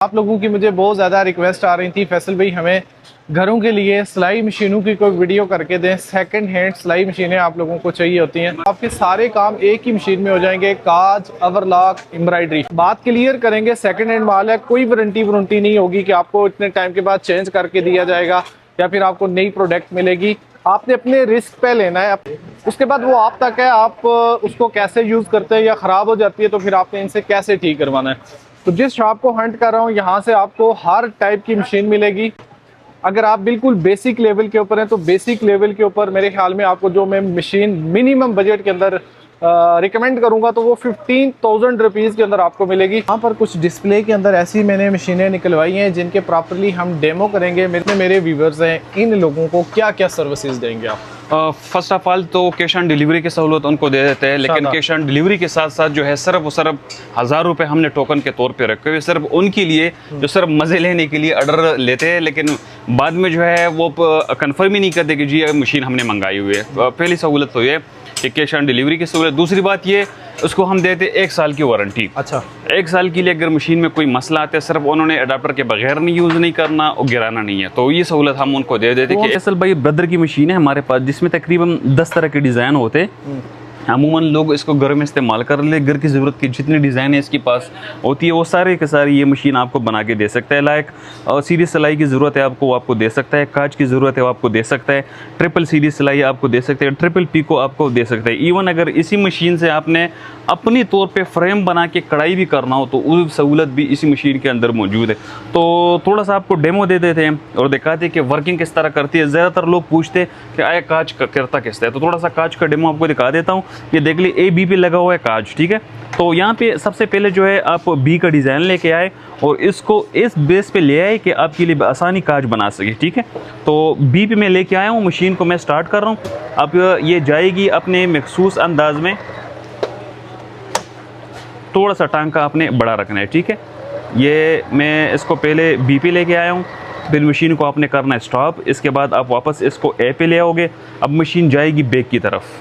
आप लोगों की मुझे बहुत ज़्यादा रिक्वेस्ट आ रही थी, फैसल भाई हमें घरों के लिए सिलाई मशीनों की कोई वीडियो करके दें। सेकंड हैंड सिलाई मशीनें आप लोगों को चाहिए होती हैं। आपके सारे काम एक ही मशीन में हो जाएंगे, काज, ओवरलॉक, एम्ब्रॉयडरी। बात क्लियर करेंगे, सेकंड हैंड माल है, कोई वारंटी नहीं होगी कि आपको इतने टाइम के बाद चेंज करके दिया जाएगा या फिर आपको नई प्रोडक्ट मिलेगी। आपने अपने रिस्क पे लेना है, उसके बाद वो आप तक है, आप उसको कैसे यूज़ करते हैं या ख़राब हो जाती है तो फिर आपने इनसे कैसे ठीक करवाना है। तो जिस शॉप को हंट कर रहा हूँ यहाँ से आपको हर टाइप की मशीन मिलेगी। अगर आप बिल्कुल बेसिक लेवल के ऊपर हैं तो बेसिक लेवल के ऊपर मेरे ख्याल में आपको जो मैं मशीन मिनिमम बजट के अंदर रिकमेंड करूंगा तो वो 15,000 रुपीज़ के अंदर आपको मिलेगी। यहाँ पर कुछ डिस्प्ले के अंदर ऐसी मैंने मशीनें निकलवाई हैं जिनके प्रॉपरली हम डेमो करेंगे। मेरे व्यूवर्स हैं, इन लोगों को क्या क्या सर्विसेज देंगे आप? फर्स्ट ऑफ ऑल तो कैश ऑन डिलीवरी की सहूलत उनको दे देते हैं, लेकिन कैश ऑन डिलीवरी के साथ साथ जो है सिर्फ 1000 रुपये हमने टोकन के तौर पे रखे हुए, सिर्फ उनके लिए जो सिर्फ मज़े लेने के लिए ऑर्डर लेते हैं, लेकिन बाद में जो है वो कंफर्म ही नहीं करते कि जी ये मशीन हमने मंगाई हुई है। पहली सहूलत तो ये कि कैश ऑन डिलीवरी की सहूलत। दूसरी बात ये, उसको हम देते 1 साल की वारंटी। अच्छा, 1 साल के लिए अगर मशीन में कोई मसला आता है, सिर्फ उन्होंने अडाप्टर के बगैर नहीं यूज़ नहीं करना और गिराना नहीं है, तो ये सहूलत हम उनको दे देते कि असल भाई ब्रदर की मशीन है हमारे पास, जिसमें तकरीबन 10 तरह के डिज़ाइन होते हैं। अमूमन लोग इसको घर में इस्तेमाल कर ले, घर की ज़रूरत की जितनी डिज़ाइन है इसके पास होती है वो सारे के सारी ये मशीन आपको बना के दे सकता है। लाइक सीधी सिलाई की ज़रूरत है आपको, वो आपको दे सकता है। काज की ज़रूरत है वो आपको दे सकता है। ट्रिपल सीधी सिलाई आपको दे सकते हैं। ट्रिपल पीको आपको दे सकता है। इवन अगर इसी मशीन से आपने अपनी तौर पे फ्रेम बना के कढ़ाई भी करना हो तो वो सहूलत भी इसी मशीन के अंदर मौजूद है। तो थोड़ा सा आपको डेमो दे देते हैं और दिखाते हैं कि वर्किंग किस तरह करती है। ज़्यादातर लोग पूछते हैं कि आया काज करता किस तरह, तो थोड़ा सा काज का डेमो आपको दिखा देता हूँ। ये देख ली A B पे लगा हुआ है काज, ठीक है। तो यहाँ पे सबसे पहले जो है आप B का डिज़ाइन लेके आए और इसको इस बेस पे ले आए कि आपके लिए आसानी काज बना सके, ठीक है। तो B पे मैं लेके आया हूँ, मशीन को मैं स्टार्ट कर रहा हूँ। अब ये जाएगी अपने मखसूस अंदाज में, थोड़ा सा टांका आपने बड़ा रखना है, ठीक है। ये मैं इसको पहले B पे लेके आया हूँ, फिर मशीन को आपने करना है स्टॉप। इसके बाद आप वापस इसको A पे ले आओगे। अब मशीन जाएगी बैक की तरफ,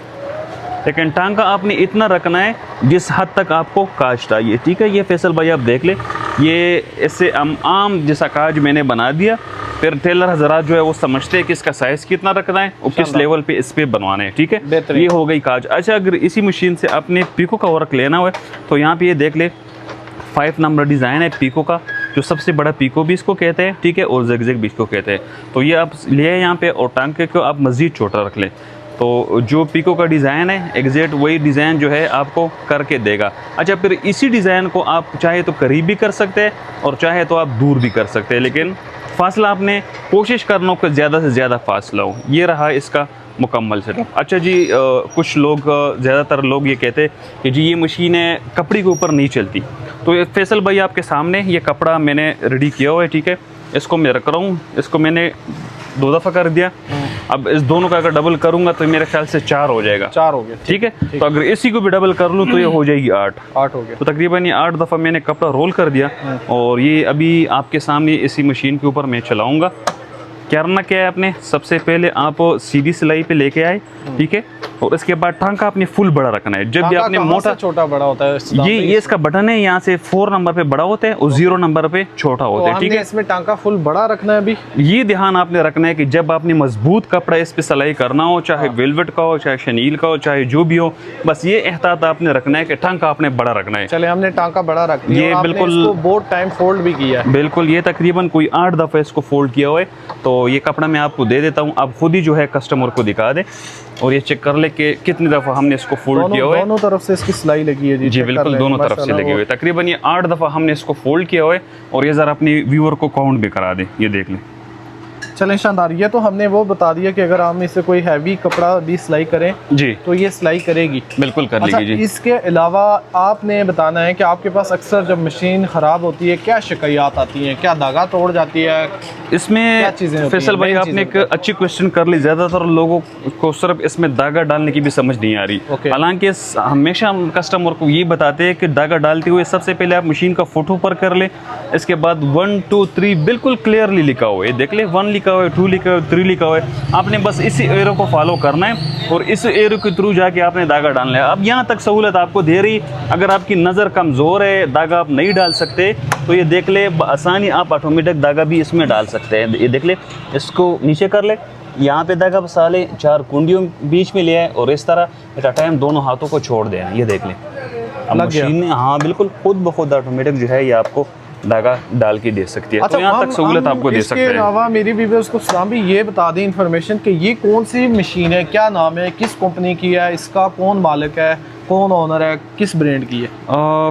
लेकिन टांका आपने इतना रखना है जिस हद तक आपको काज चाहिए, ठीक है। ये फैसल भाई आप देख ले, ये इससे आम जैसा काज मैंने बना दिया। फिर टेलर हजरात जो है वो समझते हैं कि इसका साइज़ कितना रखना है और किस लेवल पे इस पे बनवाना है, ठीक है। ये हो गई काज। अच्छा, अगर इसी मशीन से आपने पीको का वर्क लेना हो तो यहाँ पे ये देख ले 5 नंबर डिज़ाइन है पीको का, जो सबसे बड़ा पीको भी इसको कहते हैं, ठीक है, और ज़िगज़ैग भी इसको कहते हैं। तो ये आप ले आए यहाँ पे और टांके को आप मज़ीद छोटा रख लें। तो जो पीको का डिज़ाइन है एग्जैक्ट वही डिज़ाइन जो है आपको करके देगा। अच्छा, फिर इसी डिज़ाइन को आप चाहे तो करीब भी कर सकते हैं और चाहे तो आप दूर भी कर सकते हैं, लेकिन फासला आपने कोशिश करना कि ज़्यादा से ज़्यादा फासला हो। ये रहा इसका मुकम्मल सेटअप। अच्छा जी, कुछ लोग ज़्यादातर लोग ये कहते हैं कि जी ये मशीनें कपड़े के ऊपर नहीं चलती। तो ये फैसल भाई आपके सामने ये कपड़ा मैंने रेडी किया हुआ है, ठीक है। इसको मैं रख रहा हूँ, इसको मैंने 2 दफ़ा कर दिया। अब इस दोनों का अगर डबल करूंगा तो मेरे ख्याल से 4 हो जाएगा। 4 हो गया, ठीक है। तो अगर इसी को भी डबल कर लूँ तो ये हो जाएगी 8 हो गया। तो तकरीबन ये 8 दफ़ा मैंने कपड़ा रोल कर दिया और ये अभी आपके सामने इसी मशीन के ऊपर मैं चलाऊंगा। करना क्या है, आपने सबसे पहले आप सीधी सिलाई पे लेके आए, ठीक है, और इसके बाद टांका आपने फुल बड़ा रखना है। जब भी आपने मोटा छोटा बड़ा होता है, ये इसका बटन है, यहाँ से 4 नंबर पे बड़ा होता है और 0 नंबर पे छोटा होता है, ठीक है। इसमें टांका फुल बड़ा रखना है। अभी ये ध्यान आपने रखना है कि जब आपने मजबूत कपड़ा इस पे सिलाई करना हो, चाहे वेलवेट का हो, चाहे शनील का हो, चाहे जो भी हो, बस ये एहतियात आपने रखना है कि टांका आपने बड़ा रखना है। चले, हमने टांका बड़ा रख दिया। ये बिल्कुल बहुत टाइम फोल्ड भी किया है। बिल्कुल, ये तकरीबन कोई 8 दफ़ा इसको फोल्ड किया हुआ है। तो ये कपड़ा मैं आपको दे देता हूँ, आप खुद ही जो है कस्टमर को दिखा दें और ये चेक कर ले कि कितनी दफ़ा हमने इसको फोल्ड किया हुआ है। दोनों तरफ से इसकी सिलाई लगी है जी बिल्कुल, दोनों तरफ से लगी हुई है। तकरीबन ये 8 दफ़ा हमने इसको फोल्ड किया हुआ है और ये ज़रा अपनी व्यूअर को काउंट भी करा दें, ये देख लें। चलें, शानदार। ये तो हमने वो बता दिया कि अगर हम इससे कोई हैवी कपड़ा भी सिलाई करें जी तो ये सिलाई करेगी, बिल्कुल कर लेगी जी। इसके अलावा आपने बताना है कि आपके पास अक्सर जब मशीन ख़राब होती है क्या शिकायत आती हैं, क्या धागा तोड़ जाती है, इसमें फैसल भाई आपने एक अच्छी क्वेश्चन कर ली। ज़्यादातर लोगों को सिर्फ इसमें धागा डालने की भी समझ नहीं आ रही। हालांकि हमेशा हम कस्टमर को ये बताते हैं कि धागा डालते हुए सबसे पहले आप मशीन का फोटो पर कर ले, इसके बाद 1 2 3 बिल्कुल क्लियरली लिखा हुआ है, देख ले 1 लिखा लिखा हुआ है, 2 लिखा हुआ है, 3 लिखा हुआ है। आपने बस इसी एरो को फॉलो करना है और इस एरो के थ्रू जाके आपने धागा डालना है। अब यहाँ तक सहूलत आपको दे रही, अगर आपकी नज़र कमज़ोर है, धागा आप नहीं डाल सकते, तो ये देख ले आसानी आप ऑटोमेटिक धागा भी इसमें डाल सकते हैं। ये देख ले, इसको नीचे कर ले, यहाँ पे धागा फंसा ले, 4 कुंडियों बीच में ले आए और इस तरह एट अ टाइम दोनों हाथों को छोड़ दें। ये देख लें, अब मशीन ने हाँ बिल्कुल खुद ब खुद ऑटोमेटिक जो है ये आपको धागा डाल के दे सकती है। अच्छा, तो यहाँ तक सहूलत आपको दे सकते हैं। इसके अलावा मेरी व्यूअर्स को सलाम भी ये बता दें इन्फॉर्मेशन कि ये कौन सी मशीन है, क्या नाम है, किस कंपनी की है, इसका कौन मालिक है, कौन ओनर है, किस ब्रांड की है?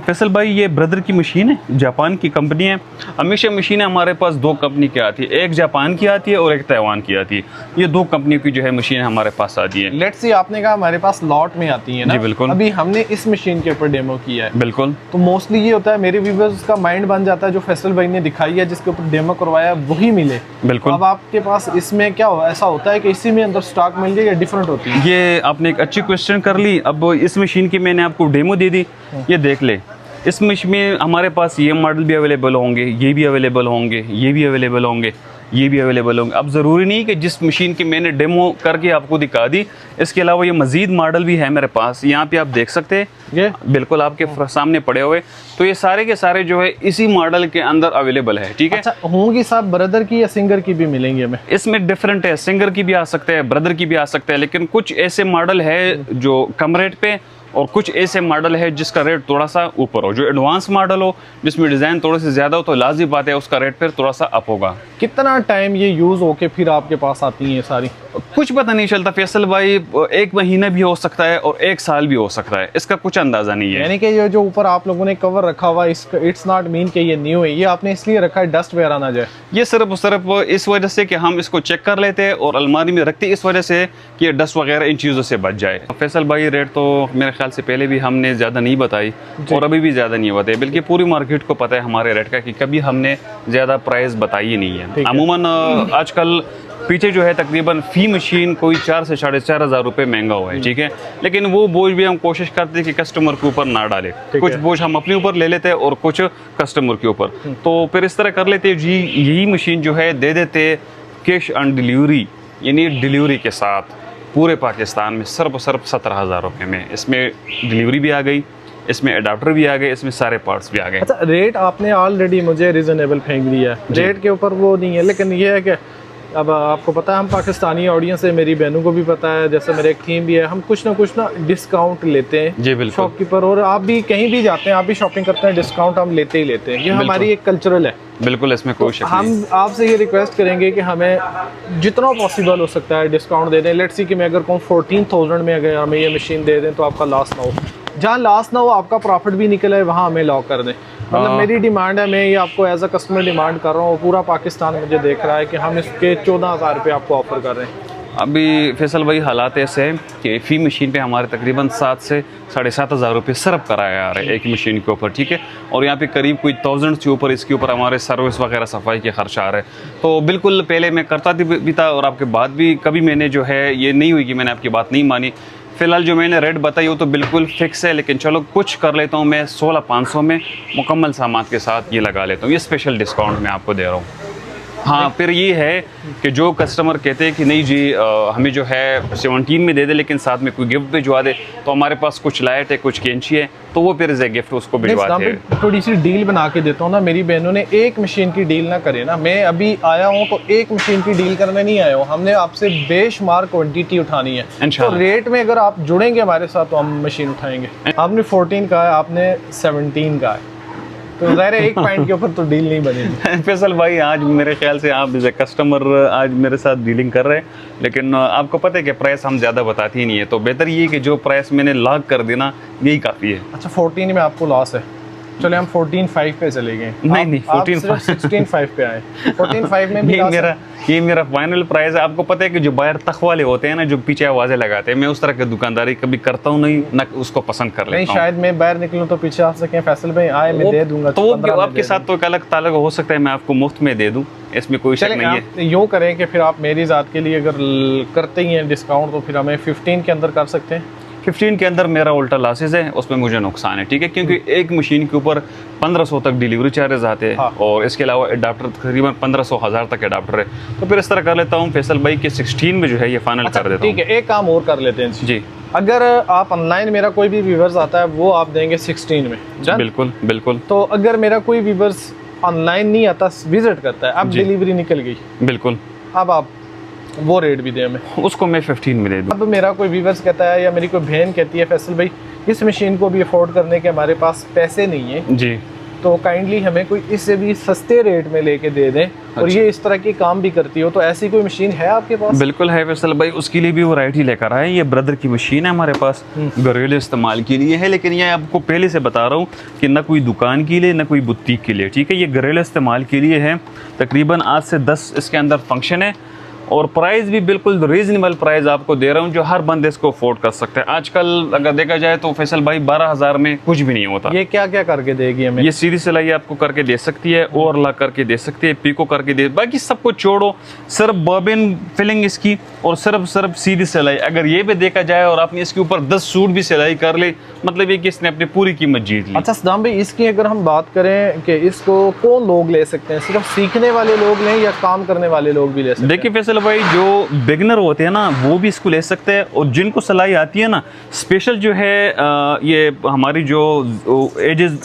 फैसल भाई ये ब्रदर की मशीन है, जापान की कंपनी है। हमेशा मशीनें हमारे पास 2 कंपनी की आती है, एक जापान की आती है और एक ताइवान की आती है। ये 2 कंपनी की जो है मशीन हमारे पास आती है। लेट्स सी आपने कहा हमारे पास लॉट में आती है ना? जी बिल्कुल। अभी हमने इस मशीन के ऊपर डेमो किया है। बिल्कुल। तो मोस्टली ये होता है मेरे व्यूअर्स का माइंड बन जाता है जो फैसल भाई ने दिखाई है, जिसके ऊपर डेमो करवाया वही मिले। बिल्कुल। अब आपके पास इसमें क्या ऐसा होता है कि इसी में अंदर स्टॉक मिल जाए या डिफरेंट होती है? ये आपने एक अच्छी क्वेश्चन कर ली। अब इस मशीन की मैंने आपको डेमो दे दी, ये देख ले। इस मशीन में हमारे पास ये मॉडल भी अवेलेबल होंगे, ये भी अवेलेबल होंगे, ये भी अवेलेबल होंगे, ये भी अवेलेबल होंगे। अब ज़रूरी नहीं कि जिस मशीन की मैंने डेमो करके आपको दिखा दी, इसके अलावा ये मज़ीद मॉडल भी है मेरे पास। यहाँ पे आप देख सकते हैं, ये बिल्कुल आपके सामने पड़े हुए। तो ये सारे के सारे जो है इसी मॉडल के अंदर अवेलेबल है। ठीक है। अच्छा, होंगी साहब ब्रदर की या सिंगर की भी मिलेंगी हमें? इसमें डिफरेंट है, सिंगर की भी आ सकते हैं, ब्रदर की भी आ सकते हैं, लेकिन कुछ ऐसे मॉडल है जो कम रेट पे और कुछ ऐसे मॉडल है जिसका रेट थोड़ा सा ऊपर हो। जो एडवांस मॉडल हो, जिसमें डिज़ाइन थोड़े से ज़्यादा हो, तो लाज़मी बात है उसका रेट फिर थोड़ा सा अप होगा। कितना टाइम ये यूज़ होके फिर आपके पास आती हैं सारी? कुछ पता नहीं चलता फैसल भाई, 1 महीना भी हो सकता है और 1 साल भी हो सकता है, इसका कुछ अंदाज़ा नहीं है। यानी कि ये जो ऊपर आप लोगों ने कवर रखा हुआ है, इट्स नॉट मीन कि ये न्यू है, ये आपने इसलिए रखा है डस्ट वगैरह ना जाए। ये सिर्फ इस वजह से कि हम इसको चेक कर लेते हैं और अलमारी में रखते इस वजह से कि ये डस्ट वगैरह इन चीज़ों से बच जाए। फैसल भाई रेट तो मेरे ख्याल से पहले भी हमने ज़्यादा नहीं बताई और अभी भी ज़्यादा नहीं बताई, बल्कि पूरी मार्केट को पता है हमारे रेट का कि कभी हमने ज़्यादा प्राइस बताई ही नहीं है। अमूमन आजकल पीछे जो है तकरीबन फ़ी मशीन कोई 4 से 4.5 हज़ार रुपये महंगा हुआ है। ठीक है, लेकिन वो बोझ भी हम कोशिश करते हैं कि कस्टमर के ऊपर ना डालें। कुछ बोझ हम अपने ऊपर ले लेते हैं और कुछ कस्टमर के ऊपर, तो फिर इस तरह कर लेते हैं जी। यही मशीन जो है दे देते कैश ऑन डिलीवरी, यानी डिलीवरी के साथ पूरे पाकिस्तान में सिर्फ 17,000 रुपये में। इसमें डिलीवरी भी आ गई, इसमें अडाप्टर भी आ गए, इसमें सारे पार्ट्स भी आ गए। अच्छा, रेट आपने ऑलरेडी मुझे रीजनेबल फेंक दिया है, रेट के ऊपर वो नहीं है, लेकिन ये है कि अब आपको पता है हम पाकिस्तानी ऑडियंस है, मेरी बहनों को भी पता है, जैसे मेरे एक थीम भी है, हम कुछ ना डिस्काउंट लेते हैं जी बिल्कुल शॉपकीपर, और आप भी कहीं भी जाते हैं, आप भी शॉपिंग करते हैं, डिस्काउंट हम लेते ही लेते हैं। ये हमारी एक कल्चरल है। बिल्कुल, इसमें कोई शक नहीं। हम आपसे ये रिक्वेस्ट करेंगे कि हमें जितना पॉसिबल हो सकता है डिस्काउंट दे दें। लेट्स सी कि मैं अगर कहूँ 14,000 में अगर हमें ये मशीन दे दें तो आपका लॉस ना हो, जहाँ लॉस ना हो आपका प्रॉफिट भी निकले, वहाँ हमें लॉक कर दें। मतलब मेरी डिमांड है, मैं ये आपको एज अ कस्टमर डिमांड कर रहा हूँ, पूरा पाकिस्तान मुझे देख रहा है कि हम इसके 14,000 रुपये आपको ऑफर कर रहे हैं। अभी फैसल भाई हालात ऐसे हैं कि फ़ी मशीन पे हमारे तकरीबन 7 से 7.5 हज़ार रुपये सर्व कराया जा रहा है एक मशीन के ऊपर। ठीक है, और यहाँ पे करीब कोई 1000 से ऊपर इसके ऊपर हमारे सर्विस वगैरह सफाई के खर्च आ रहे हैं। तो बिल्कुल पहले मैं करता भी था और आपके बाद भी कभी मैंने जो है ये नहीं हुई कि मैंने आपकी बात नहीं मानी। फ़िलहाल जो मैंने रेट बताई वो तो बिल्कुल फिक्स है, लेकिन चलो कुछ कर लेता हूँ मैं। 16,500 में मुकम्मल सामान के साथ ये लगा लेता हूँ, ये स्पेशल डिस्काउंट मैं आपको दे रहा हूँ। हाँ, फिर ये है कि जो कस्टमर कहते हैं कि नहीं जी हमें जो है 17 में दे दे लेकिन साथ में कोई गिफ्ट भिजवा दे, तो हमारे पास कुछ लाइट है, कुछ कैंची है, तो वो फिर एज गिफ्ट उसको भिजवाते हैं। थोड़ी सी डील बना के देता हूँ ना, मेरी बहनों ने एक मशीन की डील ना करे ना। मैं अभी आया हूँ तो एक मशीन की डील करने नहीं आया हूँ, हमने आपसे बेशुमार क्वांटिटी उठानी है। तो रेट में अगर आप जुड़ेंगे हमारे साथ तो हम मशीन उठाएंगे। आपने 14 का है, आपने 17 का है, तो ज़ाहिर है एक पॉइंट के ऊपर तो डील नहीं बनेगी। फैसल भाई आज मेरे ख्याल से आप जैसे कस्टमर आज मेरे साथ डीलिंग कर रहे हैं, लेकिन आपको पता है कि प्राइस हम ज़्यादा बताते ही नहीं है, तो बेहतर ये कि जो प्राइस मैंने लॉक कर देना यही काफ़ी है। अच्छा, 14 में आपको लॉस है, चले हम 14.5 पे चले गए। नहीं 16.5 पे आए। 14.5 में भी ये मेरा फाइनल प्राइस है। आपको पता है कि जो बाहर तख वाले होते हैं ना, जो पीछे आवाज़ें लगाते हैं, मैं उस तरह की दुकानदारी कभी करता हूँ नहीं, ना उसको पसंद कर लेता हूँ। शायद मैं बाहर निकलूँ तो पीछे आ सकें फैसल भाई आए मैं दे दूंगा, तो आपके साथ तो एक अलग ताल्लुक हो सकता है, मैं आपको मुफ्त में दे दूँ, इसमें कोई शक नहीं है। यूँ करें कि फिर आप मेरी ज़ात के लिए अगर करते ही हैं डिस्काउंट तो फिर हमें 15 के अंदर कर सकते हैं। 15 के अंदर मेरा उल्टा लॉसेस है, उसमें मुझे नुकसान है, ठीक है, क्योंकि एक मशीन के ऊपर 1500 तक डिलीवरी चार्जेस आते हैं। हाँ। और इसके अलावा अडाप्टर तकरीबन 1500-1000 तक अडाप्टर है। तो फिर इस तरह कर लेता हूँ फैसल भाई के 16 में जो है ये फाइनल कर देता हूँ। ठीक है, एक काम और कर लेते हैं जी, अगर आप ऑनलाइन मेरा कोई भी व्यूवर्स आता है वो आप देंगे 16 में। बिल्कुल बिल्कुल। तो अगर मेरा कोई व्यूवर्स ऑनलाइन नहीं आता, विजिट करता है, अब डिलीवरी निकल गई, बिल्कुल, अब आप वो रेट भी दें हमें, उसको मैं 15 में दे दूँ। अब मेरा कोई व्यूवर्स कहता है या मेरी कोई बहन कहती है फैसल भाई इस मशीन को भी अफोर्ड करने के हमारे पास पैसे नहीं है, जी, तो काइंडली हमें कोई इससे भी सस्ते रेट में लेके दे दें और ये इस तरह की काम भी करती हो, तो ऐसी कोई मशीन है आपके पास? बिल्कुल है फैसल भाई, उसके लिए भी वैरायटी लेकर आए। ये ब्रदर की मशीन है हमारे पास, घरेलू इस्तेमाल के लिए है, लेकिन ये आपको पहले से बता रहा हूँ कि ना कोई दुकान के लिए ना कोई बुटीक के लिए, ठीक है। ये घरेलू इस्तेमाल के लिए है। तकरीबन 8 से 10 इसके अंदर फंक्शन है और प्राइस भी बिल्कुल रीजनेबल प्राइस आपको दे रहा हूँ, जो हर बंदे इसको अफोर्ड कर सकते हैं। आजकल अगर देखा जाए तो फैसल भाई 12,000 में कुछ भी नहीं होता। ये क्या क्या करके देगी हमें? ये सीधी सिलाई आपको करके दे सकती है, ओवरलॉक करके दे सकती है, पीको करके दे, बाकी सब कुछ छोड़ो, सिर्फ बॉबिन फिलिंग इसकी और सिर्फ सीधी सिलाई। अगर ये भी देखा जाए और आपने इसके ऊपर 10 सूट भी सिलाई कर ले, मतलब ये कि इसने अपनी पूरी कीमत जीत ली। अच्छा सदाम भाई, इसकी अगर हम बात करें कि इसको कौन लोग ले सकते हैं, सिर्फ सीखने वाले लोग लें या काम करने वाले लोग भी ले सकते हैं? देखिए फैसल भाई, जो बिगनर होते हैं ना वो भी इसको ले सकते हैं, और जिनको सिलाई आती है ना, स्पेशल जो है ये हमारी जो एजेस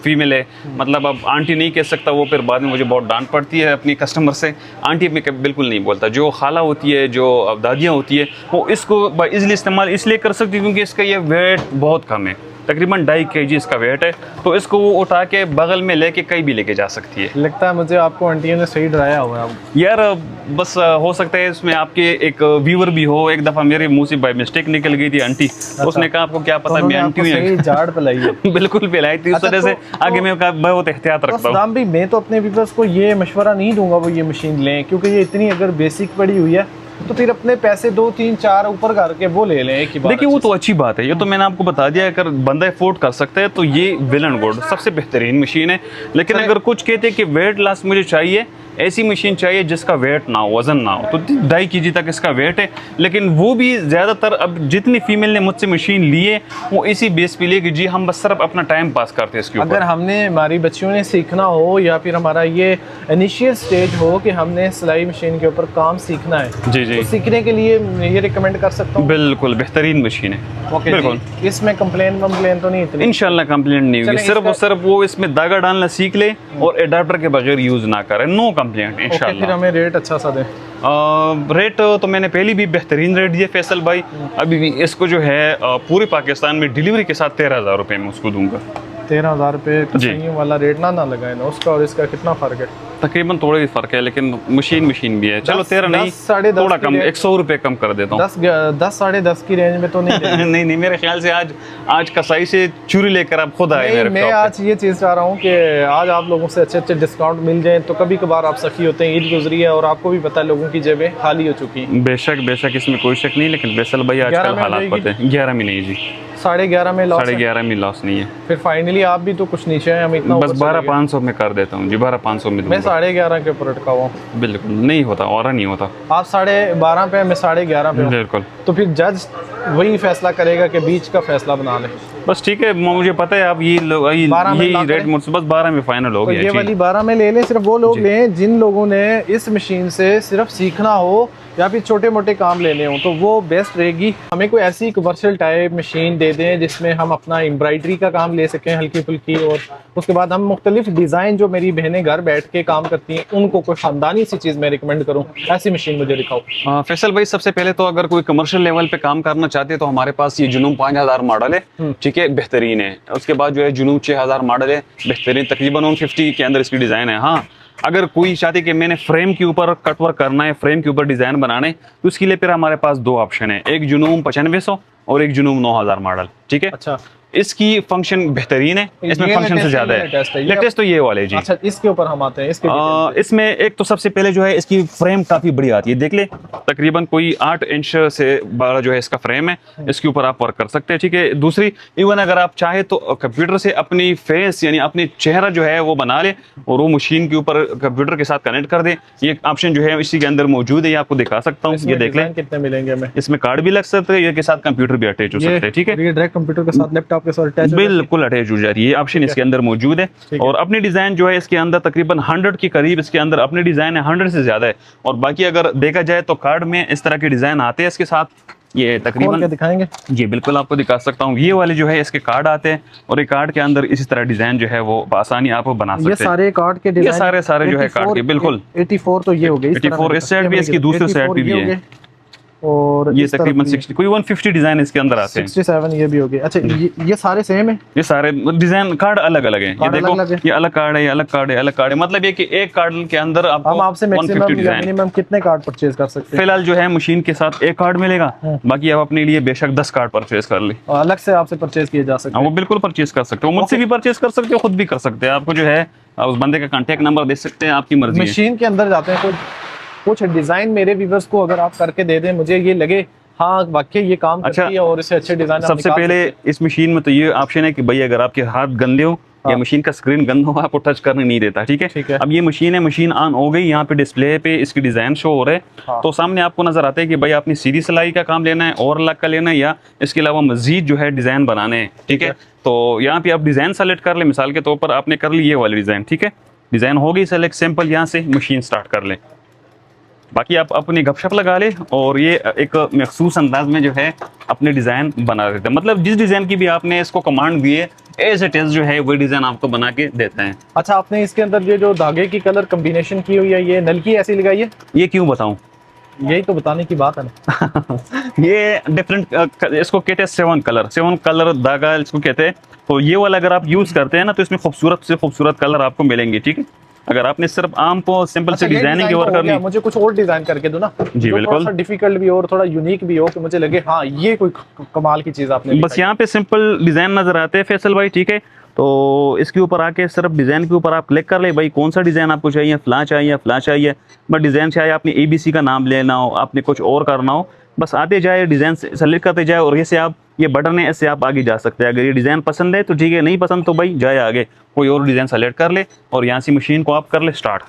फीमेल है, मतलब अब आंटी नहीं कह सकता, वो फिर बाद में मुझे बहुत डांट पड़ती है अपनी कस्टमर से। आंटी में बिल्कुल नहीं बोलता, जो खाला होती है, जो दादियाँ होती है, वो इसको इजीली इस्तेमाल इसलिए कर सकती है क्योंकि इसका ये वेट बहुत कम है, तकरीबन 2.5 kg इसका वेट है, तो इसको वो उठा के बगल में लेके कहीं भी लेके जा सकती है। लगता है मुझे आपको आंटियों ने सही डराया हुआ है यार, बस हो सकता है इसमें आपके एक व्यूअर भी हो। एक दफ़ा मेरे मुंह से बाय मिस्टेक निकल गई थी आंटी, उसने कहा आपको क्या पता मैं आंटी हूँ। झाड़ पिलाई है। बिल्कुल पिलाई थी, उस वजह से आगे मैं बहुत एहतियात रखता हूँ। सदाम भाई, मैं तो अपने व्यूअर्स को ये मशवरा नहीं दूंगा वो ये मशीन लें, क्योंकि ये इतनी अगर बेसिक पड़ी हुई है तो फिर अपने पैसे 2 3 4 ऊपर करके वो ले लें एक ही बार। देखिए वो तो अच्छी बात है, ये तो मैंने आपको बता दिया, अगर बंदा अफोर्ड कर सकता है तो ये वेल एंड गुड, सबसे बेहतरीन मशीन है। लेकिन अगर कुछ कहते हैं कि वेट लॉस मुझे चाहिए, ऐसी मशीन चाहिए जिसका वेट ना हो, वजन ना हो, तो 2.5 kg तक इसका वेट है। लेकिन वो भी ज़्यादातर अब जितनी फीमेल ने मुझसे मशीन लिए वो इसी बेस पे लिए कि जी हम बस सिर्फ अपना टाइम पास करते हैं इसके ऊपर। अगर हमने हमारी बच्चियों ने सीखना हो या फिर हमारा ये इनिशियल स्टेज हो कि हमने सिलाई मशीन के ऊपर काम सीखना है, जी जी, तो सीखने के लिए ये रिकमेंड कर सकता हूँ। बिल्कुल बेहतरीन मशीन है। ओके, बिल्कुल, इसमें कंप्लेन तो नहीं इतनी? इंशाल्लाह कंप्लेंट नहीं होगी, सिर्फ वो इसमें धागा डालना सीख ले और एडाप्टर के बगैर यूज ना करे, नो कंप्लेंट इंशाल्लाह। फिर हमें रेट अच्छा सा दें। रेट तो मैंने पहले भी बेहतरीन रेट दिए फैसल भाई, अभी भी इसको जो है पूरे पाकिस्तान में डिलीवरी के साथ 13,000 रुपये में उसको दूंगा। 13,000 रुपये कहीं वाला रेट ना लगाए ना, उसका और इसका कितना फ़र्क है? तकरीबन थोड़ा ही फ़र्क है, लेकिन मशीन भी है। चलो 13 नहीं, थोड़ा कम, 100 रुपये कम कर देता हूँ। 10 साढ़े 10 की रेंज में तो नहीं? नहीं, मेरे ख्याल से आज कसाई से चूरी लेकर आप खुद आए मेरे। मैं आज ये चीज़ चाह रहा हूँ कि आज आप लोगों से अच्छे डिस्काउंट मिल जाए, तो कभी कभार आप सखी होते हैं, ईद गुजरी है और आपको भी पता है लोगों की जेबें खाली हो चुकी हैं। बेशक इसमें कोई शक नहीं, लेकिन फैसल भाई आजकल हालात पता है। 11 में नहीं जी, 11.5 में लॉस? 11.5 में लॉस नहीं है। फिर फाइनली आप भी तो कुछ नीचे हैं, हम इतना बस 12,500 में कर देता हूँ जी, 12,500 में। मैं 11.5 के ऊपर अटका हुआ हूँ। बिल्कुल नहीं होता, और नहीं होता। आप 12.5 पे, मैं 11.5 पे। बिल्कुल, तो फिर जज वही फैसला करेगा कि बीच का फैसला बना ले। बस ठीक है, मुझे पता है आप ये रेट मुझसे बस 12 में फाइनल हो गया। ये वाली 12 में ले लें, सिर्फ वो लोग लें जिन लोगों ने इस मशीन से सिर्फ सीखना हो या फिर छोटे मोटे काम लेने हो, तो वो बेस्ट रहेगी। हमें कोई ऐसी कमर्शियल टाइप मशीन दे दें जिसमें हम अपना एम्ब्रॉयडरी का काम ले सकें हल्की फुल्की, और उसके बाद हम मुख्तलिफ डिज़ाइन जो मेरी बहनें घर बैठ के काम करती हैं उनको कोई ख़ानदानी सी चीज़ मैं रिकमेंड करूँ, ऐसी मशीन मुझे दिखाओ। फैसल भाई, सबसे पहले तो अगर कोई कमर्शियल लेवल पे काम करना चाहते हैं तो हमारे पास ये जुनून 5000 मॉडल है, ठीक है, बेहतरीन है। उसके बाद जो है जुनून 6000 मॉडल है, बेहतरीन, तकरीबन 150 के अंदर इसकी डिज़ाइन है। हाँ, अगर कोई चाहते कि मैंने फ्रेम के ऊपर कटवर्क करना है, फ्रेम के ऊपर डिज़ाइन बनाने, तो उसके लिए फिर हमारे पास 2 ऑप्शन है, एक जुनून 9500 और एक जुनून 9000 मॉडल, ठीक है। अच्छा, इसकी फंक्शन बेहतरीन है, इसमें ये फंक्शन से latest ज्यादा है, है। latest है। ये लेटेस्ट तो ये वाले जी। अच्छा, इसके ऊपर हम आते हैं, इसके details पे। इसमें एक तो सबसे पहले जो है इसकी फ्रेम काफी बड़ी आती है, देख ले तकरीबन कोई 8 इंच से बड़ा जो है इसका फ्रेम है, इसके ऊपर आप वर्क कर सकते हैं, ठीक है। दूसरी, इवन अगर आप चाहे तो कंप्यूटर से अपनी फेस यानी अपनी चेहरा जो है वो बना ले और वो मशीन के ऊपर कंप्यूटर के साथ कनेक्ट कर दे। ये ऑप्शन जो है इसी के अंदर मौजूद है, ये आपको दिखा सकता हूँ, ये इसमें देख ले। design कितने मिलेंगे हमें? इसमें कार्ड भी लग सकते हैं, ये के साथ कंप्यूटर भी अटैच हो सकते हैं, ठीक है। ये डायरेक्ट कंप्यूटर के साथ, लैपटॉप के साथ अटैच बिल्कुल अटैच हो जाती है, ये ऑप्शन इसके अंदर मौजूद है। ठीक है। और अपनी डिजाइन जो है इसके अंदर तकरीबन 100 के करीब इसके अंदर अपनी डिजाइन है, 100 से ज्यादा है। और बाकी अगर देखा जाए तो कार्ड में इस तरह के डिजाइन आते हैं इसके साथ, ये खोल तकरीबन के दिखाएंगे। जी बिल्कुल आपको दिखा सकता हूँ। ये वाले जो है इसके कार्ड आते हैं और ये कार्ड के अंदर इसी तरह डिजाइन जो है वो आसानी आप बना ये सकते हैं। सारे कार्ड के डिजाइन, सारे जो है कार्ड के, बिल्कुल 84 तो ये हो गई, 84 इस साइड भी है, इसकी दूसरी साइड पे भी है। और ये इस तरफ तकरीबन भी 60 कोई 150 डिजाइन इसके अंदर आते हैं। 67 ये भी हो गए। अच्छा, ये सारे सेम है? ये सारे डिजाइन कार्ड अलग अलग हैं। ये कार्ड देखो अलग-अलग है। ये अलग कार्ड है, ये अलग कार्ड है, अलग कार्ड है। मतलब ये कि एक कार्ड के अंदर आपको हम आपसे 150 मैक्सिमम या डिजाइन। मिनिमम कितने कार्ड परचेज कर सकते हैं? फिलहाल जो है मशीन के साथ एक कार्ड मिलेगा, बाकी आप अपने लिए बेशक 10 कार्ड परचेज कर ले। और अलग से आपसे परचेज किए जा सकते हाँ, हैं? वो बिल्कुल परचेज कर सकते हो, मुझसे भी परचेज कर सकते हो, खुद भी कर सकते हैं। आपको जो है उस बंदे का कांटेक्ट नंबर दे सकते हैं, आपकी मर्जी है। मशीन के अंदर जाते हैं, कुछ डिजाइन मेरे व्यूअर्स को अगर आप करके दे दें, मुझे ये लगे हाँ वाकई ये काम करती है और इससे अच्छे डिजाइन सबसे पहले इस मशीन में तो ये ऑप्शन है कि भाई अगर आपके हाथ गंदे हो या मशीन का स्क्रीन गंदा हो, आपको टच करने नहीं देता, ठीक है। अब ये मशीन है, मशीन ऑन हो गई, यहाँ पे डिस्प्ले पे इसकी डिजाइन शो हो रहे हैं, तो सामने आपको नजर आता है कि भाई आपने सीधी सिलाई का काम लेना है और अलग का लेना है या इसके अलावा मजीद जो है डिजाइन बनाने हैं, ठीक है। तो यहाँ पे आप डिजाइन सेलेक्ट कर ले, मिसाल के तौर पर आपने कर ली ये वाली डिजाइन, ठीक है, डिजाइन हो गई सेलेक्ट, सिंपल यहाँ से मशीन स्टार्ट कर ले। बाकी आप अपनी गपशप लगा ले और ये एक मखसूस अंदाज में जो है अपने डिज़ाइन बना देते हैं। मतलब जिस डिज़ाइन की भी आपने इसको कमांड दी है, एज इट इज जो है वही डिज़ाइन आपको बना के देते हैं। अच्छा, आपने इसके अंदर ये जो धागे की कलर कॉम्बिनेशन की हुई है, ये नलकी ऐसी लगाई है? ये क्यों बताऊं? यही तो बताने की बात है ना। ये डिफरेंट, इसको कहते हैं 7 कलर धागा इसको कहते हैं। तो ये वाला अगर आप यूज़ करते हैं ना तो इसमें खूबसूरत से खूबसूरत कलर आपको मिलेंगे, ठीक है। अगर आपने सिर्फ आम को सिंपल से डिजाइनिंग की वर्क करनी, मुझे कुछ और डिजाइन करके दो ना जी बिल्कुल, थोड़ा डिफिकल्ट भी और थोड़ा यूनिक भी हो कि मुझे लगे हाँ ये कोई कमाल की चीज आपने। बस यहाँ पे सिंपल डिजाइन नजर आते हैं फैसल भाई, ठीक है। तो इसके ऊपर आके सिर्फ डिजाइन के ऊपर आप क्लिक कर ले, भाई कौन सा डिजाइन आपको चाहिए, फ्ला चाहिए, बट डिजाइन चाहे आपने ABC का नाम लेना हो, आपने कुछ और करना हो, बस आते जाए डिजाइन सेलेक्ट करते जाए और ऐसे आप ये बटन है, इससे आप आगे जा सकते हैं। अगर ये डिज़ाइन पसंद है तो ठीक है, नहीं पसंद तो भाई जाए आगे, कोई और डिज़ाइन सेलेक्ट कर ले और यहाँ से मशीन को आप कर ले स्टार्ट।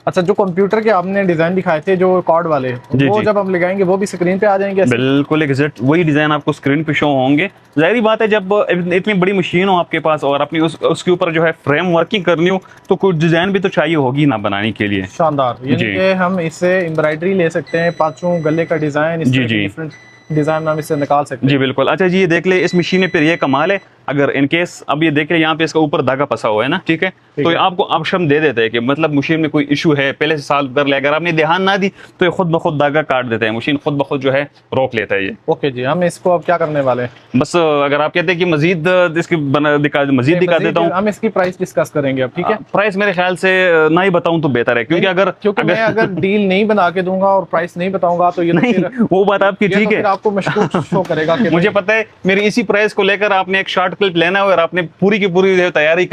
अच्छा, जो कंप्यूटर के आपने डिजाइन दिखाए थे जो कार्ड वाले, वो जब हम लगाएंगे वो भी स्क्रीन पे आ जाएंगे? बिल्कुल एग्जैक्ट वही डिजाइन आपको स्क्रीन पे शो होंगे। जाहिर बात है जब इतनी बड़ी मशीन हो आपके पास और अपनी उसके ऊपर जो है फ्रेम वर्किंग करनी हो तो कुछ डिजाइन भी तो चाहिए होगी ना बनाने के लिए। शानदार, यानी कि हम इससे एम्ब्रॉयडरी ले सकते हैं, पांचों गले का डिजाइन, जी डिफरेंट डिजाइन हम इससे निकाल सकते हैं। जी बिल्कुल। अच्छा जी, ये देख ले इस मशीन में फिर ये कमाल है, अगर इन केस अब ये देख ले यहाँ पे इसका ऊपर धागा फंसा हुआ है ना, ठीक है, तो ये आपको ऑप्शन दे देते हैं कि मतलब मशीन में कोई इशू है पहले से सॉल्व कर ले। अगर आपने ध्यान ना दी तो ये खुद ब खुद धागा काट देता है, मशीन खुद ब खुद जो है रोक लेता है ये। ओके जी, हम इसको अब क्या करने वाले हैं? बस अगर आप कहते हैं कि मजीद इसकी मजीद दिखा देता हूँ, हम इसकी प्राइस डिस्कस करेंगे अब, ठीक है। प्राइस मेरे ख्याल से ना ही बताऊं तो बेहतर है, क्योंकि मैं अगर डील नहीं बना के दूंगा और प्राइस नहीं बताऊंगा तो ये नहीं, वो बात आपकी ठीक है, आपको मशकूक शो करेगा कि मुझे पता है मेरी इसी प्राइस को लेकर आपने एक शॉर्ट क्लिप लेना है और आपने पूरी की पूरी तैयारी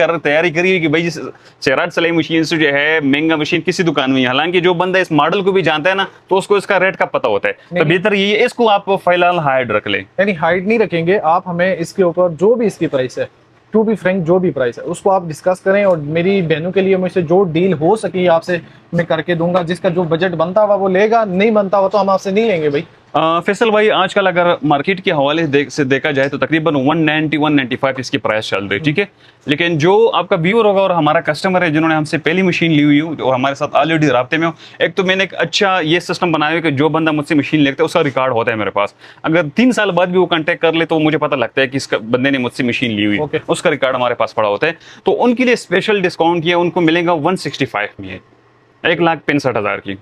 करी कि भाई चेराट सिलाई मशीन से जो है महंगा मशीन किसी दुकान में, हालांकि जो बंदा इस मॉडल को भी जानता है ना तो उसको इसका रेट का पता होता है, तो बेहतर ये इसको आप फिलहाल हाइड रख ले। यानी हाइड नहीं रखेंगे आप, हमें इसके ऊपर जो भी इसकी प्राइस है, टू बी फ्रैंक जो भी प्राइस है उसको आप डिस्कस करें और मेरी बहनों के लिए मुझसे जो डील हो सके आपसे मैं करके दूंगा। जिसका जो बजट बनता हुआ वो लेगा, नहीं बनता हुआ तो हम आपसे नहीं लेंगे भाई। फैसल भाई आजकल अगर मार्केट के हवाले से देखा जाए तो तकरीबन 190-195 इसकी प्राइस चल रही है, ठीक है। लेकिन जो आपका व्यूअर होगा और हमारा कस्टमर है जिन्होंने हमसे पहली मशीन ली हुई हो और हमारे साथ ऑलरेडी राब्ते में हो, एक तो मैंने एक अच्छा ये सिस्टम बनाया है कि जो बंदा मुझसे मशीन लेता है उसका रिकॉर्ड होता है मेरे पास। अगर 3 साल बाद भी वो कांटेक्ट कर ले तो मुझे पता लगता है कि इसका बंदे ने मुझसे मशीन ली हुई है, उसका रिकॉर्ड हमारे पास पड़ा होता है। तो उनके लिए स्पेशल डिस्काउंट किया, उनको मिलेगा 165 में, 1,65,000 की।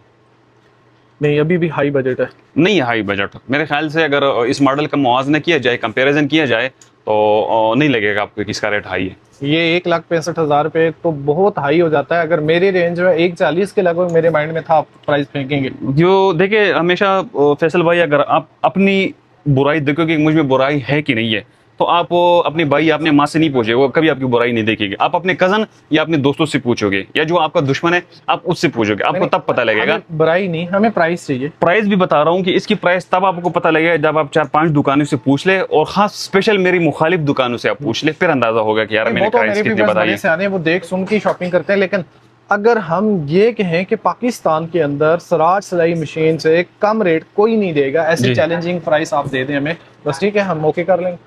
नहीं, अभी भी हाई बजट है। नहीं हाई बजट मेरे ख्याल से अगर इस मॉडल का मुआवजा किया जाए, कंपैरिजन किया जाए तो नहीं लगेगा आपको कि इसका रेट हाई है। ये 1,65,000 रुपये तो बहुत हाई हो जाता है। अगर मेरे रेंज में 1,40 के लगभग मेरे माइंड में था प्राइस फेंकेंगे। जो देखिए हमेशा फैसल भाई अगर आप अपनी बुराई देखोगे मुझ में बुराई है कि नहीं है, तो आप अपने भाई अपने माँ से नहीं पूछे, वो कभी आपकी बुराई नहीं देखेगी। आप अपने कजन या अपने दोस्तों से पूछोगे, या जो आपका दुश्मन है आप उससे पूछोगे, आपको तब पता लगेगा। हमें बुराई नहीं, हमें प्राइस चाहिए। प्राइस भी बता रहा हूँ कि इसकी प्राइस तब आपको पता लगेगा जब आप 4-5 दुकानों से पूछ ले, और खास स्पेशल मेरी मुखालिफ दुकानों से आप पूछ ले, फिर अंदाजा होगा कि यार मैंने प्राइस कितनी बताई है। से आने वो देख सुन की शॉपिंग करते हैं, लेकिन अगर हम ये कहें कि पाकिस्तान के अंदर सराज सिलाई मशीन से कम रेट कोई नहीं देगा, ऐसी चैलेंजिंग प्राइस आप दे दें हमें, बस ठीक है, हम मौके कर लेंगे।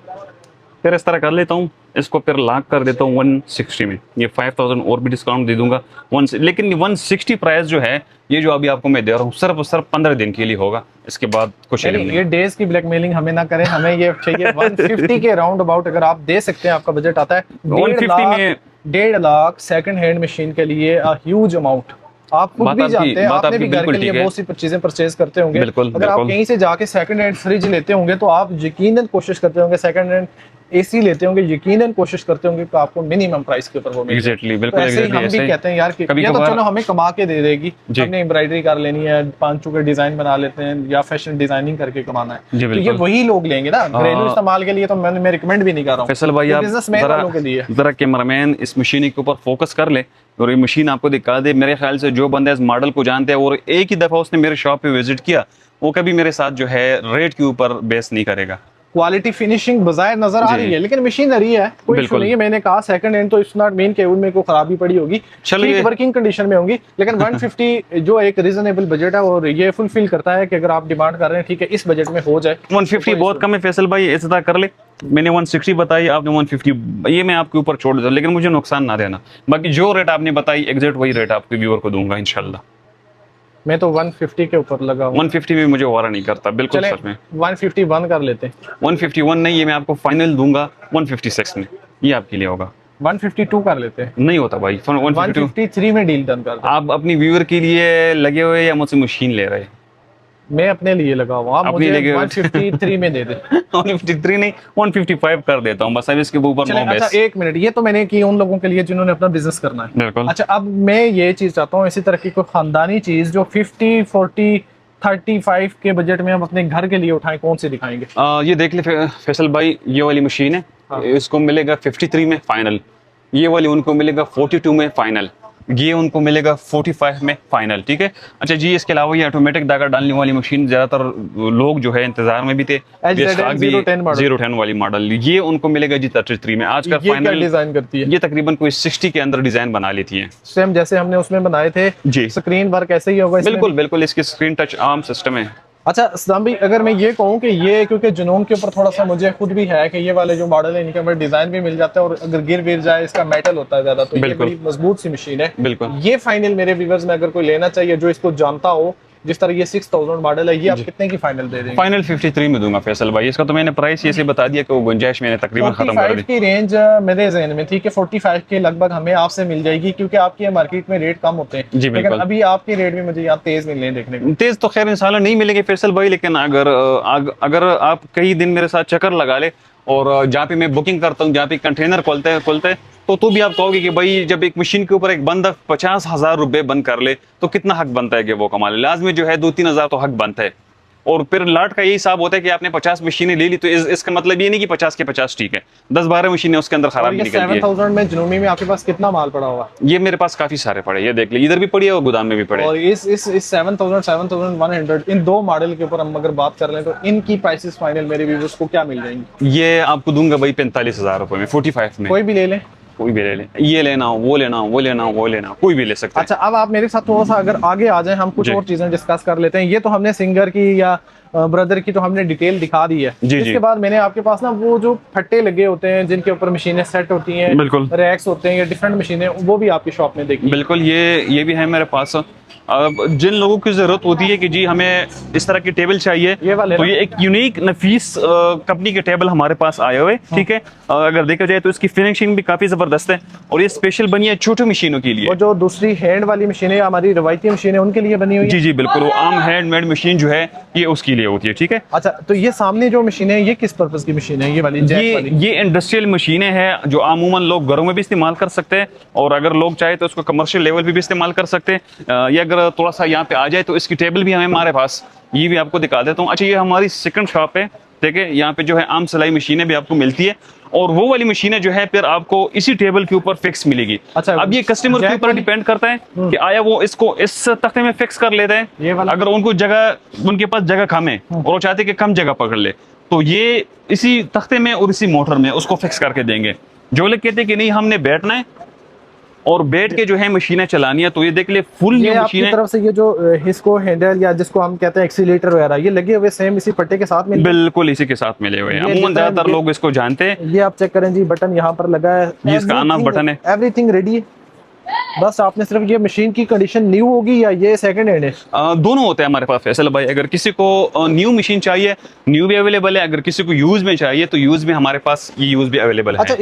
फिर इस तरह कर लेता हूँ, इसको फिर लाख कर देता हूँ 160 में। ये 5000 और भी डिस्काउंट दे दूंगा लेकिन 160 प्राइस जो है, ये जो अभी आपको मैं दे रहा हूँ सिर्फ और सिर्फ 15 दिन के लिए होगा, इसके बाद कुछ नहीं। ये डेज की ब्लैकमेलिंग हमें ना करें, हमें ये चाहिए 150 के राउंड अबाउट। अगर आप दे सकते हैं, आपका बजट आता है 150 में 1.5 लाख सेकंड हैंड मशीन के लिए, ह्यूज अमाउंट। आप खुद भी जानते हैं, आपने भी घर के लिए बहुत सी चीजें परचेज करते होंगे। अगर आप कहीं से जाके सेकंड हैंड फ्रिज लेते होंगे तो आप यकीनन कोशिश करते होंगे, सेकंड हैंड एसी लेते होंगे यकीनन कोशिश करते होंगे कि आपको मिनिमम प्राइस के ऊपर वो मिले। एग्जैक्टली, बिल्कुल एग्जैक्टली। हम भी कहते हैं यार कि ये तो चलो हमें कमा के दे देगी, हमने एम्ब्रॉयडरी कर लेनी है, पांचों के डिजाइन बना लेते हैं, या फैशन डिजाइनिंग करके कमाना है, तो ये वही लोग लेंगे ना। घरेलू इस्तेमाल के लिए तो मैं रिकमेंड भी नहीं कर रहा हूँ। फैसल भाई, आप जरा कैमरामैन इस मशीन के ऊपर फोकस कर ले और ये मशीन आपको दिखा दे। मेरे ख्याल से जो बंदा इस मॉडल को जानते हैं और एक ही दफा उसने मेरे शॉप पे विजिट किया, वो कभी मेरे साथ जो है रेट के ऊपर बेस नहीं करेगा। क्वालिटी फिनिशिंग बाजार नजर आ रही है, लेकिन मशीनरी है, कोई इशू नहीं है। मैंने कहा सेकंड हैंड तो इट्स नॉट मीन के उनमें कोई खराबी पड़ी होगी, चलिए वर्किंग कंडीशन में होंगी, लेकिन 150 जो एक रीजनेबल बजट है और ये फुलफिल करता है कि अगर आप डिमांड कर रहे हैं ठीक है इस बजट में हो जाए। 150 बहुत कम है फैसल भाई, ऐसा कर ले। मैंने 160 बताई, आपने 150, ये मैं आपके ऊपर छोड़ देता, लेकिन मुझे नुकसान ना देना। बाकी जो रेट आपने बताई एग्जैक्ट वही रेट आपके व्यूअर को दूंगा इंशाल्लाह। मैं तो 150 के ऊपर लगा हूं। 150 में मुझे वारा नहीं करता, बिल्कुल सच में। 151 कर लेते हैं। 151 नहीं, ये मैं आपको फाइनल दूंगा 156 में, ये आपके लिए होगा। 152 कर लेते हैं। नहीं होता भाई, 153 में डील डन कर दो। आप अपनी व्यूअर के लिए लगे हुए या मुझसे मशीन ले रहे? मैं अपने लिए लगा हुआ, आप मुझे 153 में दे दे। 153 नहीं 155 कर देता हूँ बस, अब इसके ऊपर नो बेस। अच्छा एक मिनट, ये तो मैंने की उन लोगों के लिए जिन्होंने अपना बिजनेस करना है। बिल्कुल। अच्छा अब मैं ये चीज चाहता हूँ, इसी तरह की कोई खानदानी चीज जो 50, 40, 35 के बजट में हम अपने घर के लिए उठाएं, कौन सी दिखाएंगे? ये देख ले फैसल भाई, ये वाली मशीन है। हाँ। इसको मिलेगा 53 में फाइनल, ये वाली उनको मिलेगा 42 में फाइनल, ये उनको मिलेगा 45 में फाइनल, ठीक है। अच्छा जी, इसके अलावा ये ऑटोमेटिक धागा डालने वाली मशीन ज्यादातर लोग जो है इंतजार में भी थे, 010 वाली मॉडल, ये उनको मिलेगा जी 33 में। आज का फाइनल डिजाइन करती है, ये तकरीबन कोई 60 के अंदर डिजाइन बना लेती है, सेम जैसे हमने उसमें बनाए थे जी। स्क्रीन वर्क ऐसे ही होगा? बिल्कुल बिल्कुल, इसकी स्क्रीन टच आर्म सिस्टम है। अच्छा सलाम भाई, अगर मैं ये कहूँ कि ये क्योंकि जुनून के ऊपर थोड़ा सा मुझे खुद भी है कि ये वाले जो मॉडल है इनके ऊपर डिजाइन भी मिल जाता है, और अगर गिर जाए इसका मेटल होता है ज्यादा, तो ये बड़ी मजबूत सी मशीन है। बिल्कुल। ये फाइनल मेरे व्यूअर्स में अगर कोई लेना चाहिए जो इसको जानता हो, जिस तरह ये 6000 मॉडल है, ये आप कितने की फाइनल दे देंगे? फाइनल 53 में दूंगा फैसल भाई। इसका तो मैंने प्राइस ये से बता दिया कि वो गुंजाइश मैंने तकरीबन खत्म कर दी। की रेंज मेरे ज़हन में थी कि 45 के लगभग हमें आपसे मिल जाएगी, क्योंकि आपके मार्केट में रेट कम होते हैं। जी बिल्कुल। लेकिन अभी आपके रेट में मुझे यहाँ तेज मिलने देखने को। तेज तो खैर इंशाल्लाह नहीं मिलेंगे फैसल भाई, लेकिन अगर आप कई दिन मेरे साथ चक्कर लगा ले और जहाँ पे मैं बुकिंग करता हूँ, जहाँ पे कंटेनर खोलते तो भी आप कहोगे कि भाई जब एक मशीन के ऊपर एक बंदा 50,000 रुपए बंद कर ले तो कितना हक बनता है कि वो कमा ले। लाजमी जो है 2-3 हज़ार तो हक बनता है, और फिर लाट का यही हिसाब होता है कि आपने 50 मशीनें ले ली तो इसका मतलब ये नहीं कि 50 के 50 ठीक है, 10-12 मशीनें उसके अंदर खराब निकल गई है। 7000 में जनूमी में आपके पास कितना माल पड़ा हुआ? ये मेरे पास काफी सारे पड़े, ये देख ले, इधर भी पड़ी है और गोदाम में भी पड़े। और इस 7000, 7100 इन दो मॉडल के ऊपर हम अगर बात कर लें तो इनकी प्राइसेस फाइनल मेरे व्यूअर्स को क्या मिल जाएंगी? ये आपको दूंगा भाई 45,000 रुपए में, 45 में। कोई भी ले लें? कोई भी ले लें, ये लेना वो लेना वो लेना वो लेना, कोई भी ले सकते हैं। अच्छा अब आप मेरे साथ थोड़ा सा अगर आगे आ जाएं, हम कुछ और चीजें डिस्कस कर लेते हैं। ये तो हमने सिंगर की या ब्रदर की तो हमने डिटेल दिखा दी है। इसके बाद मैंने आपके पास ना वो जो फट्टे लगे होते हैं जिनके ऊपर मशीनें सेट होती हैं, बिल्कुल रैक्स होते हैं या डिफरेंट मशीनें, वो भी आपकी शॉप में देखी? बिल्कुल, ये भी है मेरे पास। अब जिन लोगों की जरूरत होती है कि जी हमें इस तरह की टेबल चाहिए, ये वाले तो ये एक यूनिक नफीस कंपनी के टेबल हमारे पास आए हुए, ठीक है। अगर देखा जाए तो इसकी फिनिशिंग भी काफी जबरदस्त है, और ये स्पेशल बनी है छोटी मशीनों के लिए। वो जो दूसरी हैंड वाली मशीनें हमारी रवायती मशीनें उनके लिए बनी हुई है? जी जी बिल्कुल, वो आम हैंडमेड मशीन जो है ये उसके लिए होती है, ठीक है। अच्छा तो ये सामने जो मशीन है ये किस पर्पस की मशीन है? ये वाली ये इंडस्ट्रियल मशीनें हैं जो अमूमन लोग घरों में भी इस्तेमाल कर सकते हैं, और अगर लोग चाहे तो उसको कमर्शियल लेवल पे भी इस्तेमाल कर सकते हैं। ये अगर थोड़ा सा यहाँ पे आ जाए तो इसकी टेबल भी हमें हमारे पास, ये भी आपको दिखा देता हूँ। अच्छा ये हमारी सेकंड शॉप है, ठीक है। यहाँ पे जो है आम सिलाई मशीनें भी आपको मिलती है, और वो वाली मशीनें जो है फिर आपको इसी टेबल के ऊपर फिक्स मिलेगी। अच्छा, अब ये कस्टमर के ऊपर डिपेंड करता है कि आया वो इसको इस तख्ते में फिक्स कर लेते हैं, अगर उनको जगह, उनके पास जगह कम है और वो चाहते हैं कि कम जगह पकड़ ले, तो ये इसी तख्ते में और इसी मोटर में उसको फिक्स करके देंगे। जो लोग कहते हैं कि नहीं हमने बैठना है और बैठ के जो है मशीनें चलानी है, तो ये देख ले फुल ये आपकी मशीनें तरफ से ये जो इसको हैंडल या जिसको हम कहते हैं एक्सीलेटर वगैरह ये लगे हुए सेम इसी पट्टे के साथ में बिल्कुल इसी के साथ मिले हुए हैं। अमूमन ज्यादातर लोग इसको जानते हैं। ये आप चेक करें जी, बटन यहाँ पर लगा है, ये इसका ऑन ऑफ बटन है, एवरीथिंग रेडी है। बस आपने सिर्फ ये मशीन की कंडीशन न्यू होगी या ये सेकंड हैंड है? दोनों होते हैं हमारे पास फैसल भाई। अगर किसी को न्यू मशीन चाहिए, न्यू भी अवेलेबल है, अगर किसी को यूज में चाहिए तो यूज में हमारे पास ये यूज भी अवेलेबल है। अच्छा,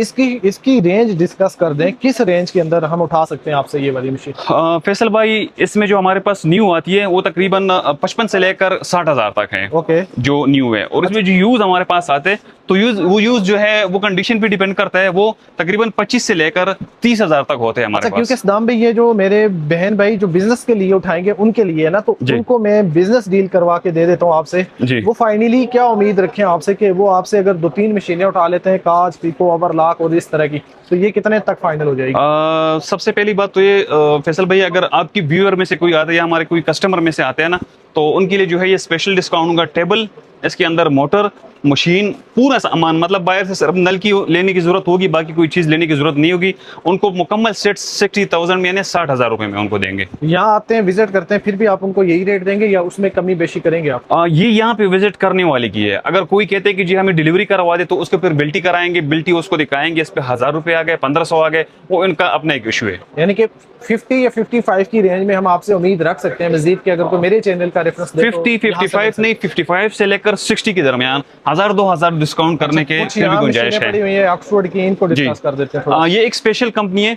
इसकी रेंज डिस्कस कर दें, किस रेंज के अंदर हम उठा सकते हैं आपसे ये वाली मशीन? फैसल भाई इसमें जो हमारे पास न्यू आती है वो तकरीबन 55 से लेकर 60,000 तक है। ओके, जो न्यू है। और इसमें जो यूज हमारे पास आते हैं तो वो यूज जो है वो कंडीशन पे डिपेंड करता है, वो तकरीबन 25 से लेकर 30,000 तक होते हैं हमारे अच्छा, पास। क्योंकि सदाम भाई ये जो मेरे बहन भाई जो बिजनेस के लिए उठाएंगे उनके लिए है ना, तो उनको मैं बिजनेस डील करवा के दे देता हूँ आपसे। वो फाइनली क्या उम्मीद रखें आपसे कि वो आपसे अगर 2-3 मशीनें उठा लेते हैं, काज, पीको, ओवरलॉक और इस तरह की, तो ये कितने तक फाइनल हो जाएगी? सबसे पहली बात तो ये फैसल भाई, अगर आपकी व्यूअर में से कोई आता है या हमारे कोई कस्टमर में से आते हैं ना, तो उनके लिए जो है ये स्पेशल डिस्काउंट होगा। टेबल, इसके अंदर मोटर, मशीन, पूरा सामान, मतलब बाहर से सिर्फ नल की लेने की जरूरत होगी, बाकी कोई चीज लेने की जरूरत नहीं होगी। उनको मुकम्मल सेट 60,000 में यानी 60,000 रुपए में उनको देंगे। यहाँ आते हैं, विजिट करते हैं, फिर भी आप उनको यही रेट देंगे या उसमें कमी बेशी करेंगे आप? ये यहाँ पे विजिट करने वाले की है। अगर कोई कहते हैं कि जी हमें डिलीवरी करवा दे, तो उसके फिर बिल्टी कराएंगे, बिल्टी उसको दिखाएंगे, इस पे 1000 रुपए आ गए, 1500 आ गए, वो इनका अपना एक इशू है। यानी कि 50 या 55 की रेंज में हम आपसे उम्मीद रख सकते हैं मजीद कि अगर कोई मेरे चैनल का रेफरेंस दे, 55 नहीं, 55 से लेकर 60 के दरमियान 1000-2000 डिस्काउंट करने के फिर भी गुंजाइश है। ऑक्सफोर्ड की इनको डिस्कस कर देते हैं। ये एक स्पेशल कंपनी है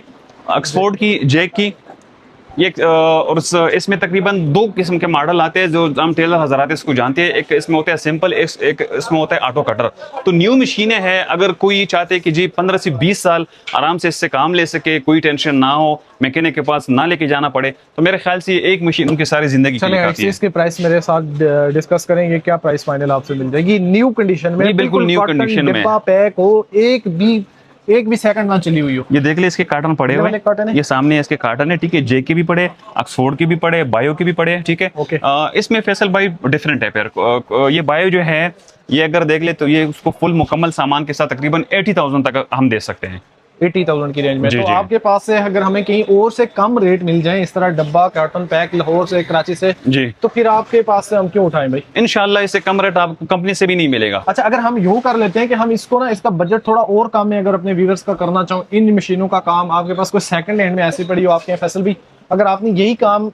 ऑक्सफोर्ड की, जैक की। ये और इसमें तकरीबन 2 किस्म के मॉडल आते हैं जो हम टेलर हजरात इसको जानते हैं। एक इसमें होता है सिंपल, एक इसमें होता है ऑटो कटर। तो न्यू मशीनें हैं, अगर कोई चाहते हैं कि जी 15 से 20 साल आराम से इससे काम ले सके, कोई टेंशन ना हो, मैकेनिक के पास ना लेके जाना पड़े, तो मेरे ख्याल से एक मशीन उनकी सारी जिंदगी के लिए काफी है। इसके प्राइस मेरे साथ डिस्कस करेंगे, क्या प्राइस फाइनल आपसे मिल जाएगी न्यू कंडीशन में? बिल्कुल न्यू कंडीशन में, पैक हो, एक भी सेकंड ना चली हुई हो। ये देख ले, इसके कार्टन पड़े हुए हैं, ये सामने इसके कार्टन है, ठीक है। जे के भी पड़े, ऑक्सफोर्ड के भी पड़े, बायो के भी पड़े, ठीक है। इसमें फैसल भाई डिफरेंट है फिर। ये बायो जो है, ये अगर देख ले तो ये उसको फुल मुकम्मल सामान के साथ तकरीबन 80,000 तक हम दे सकते हैं। 80,000 की रेंज में। तो आपके पास से अगर हमें कहीं और से कम रेट मिल जाए, इस तरह डब्बा कार्टन पैक लाहौर से, कराची से, जी, तो फिर आपके पास से हम क्यों उठाएं भाई? इंशाल्लाह इससे कम रेट आपको कंपनी से भी नहीं मिलेगा। अच्छा, अगर हम यूं कर लेते हैं कि हम इसको ना, इसका बजट थोड़ा और कम है, अगर अपने व्यूअर्स का करना चाहूँ, इन मशीनों का काम आपके पास कोई सेकंड हैंड में ऐसी पड़ी हो आपके फैसल भी, अगर आपने यही काम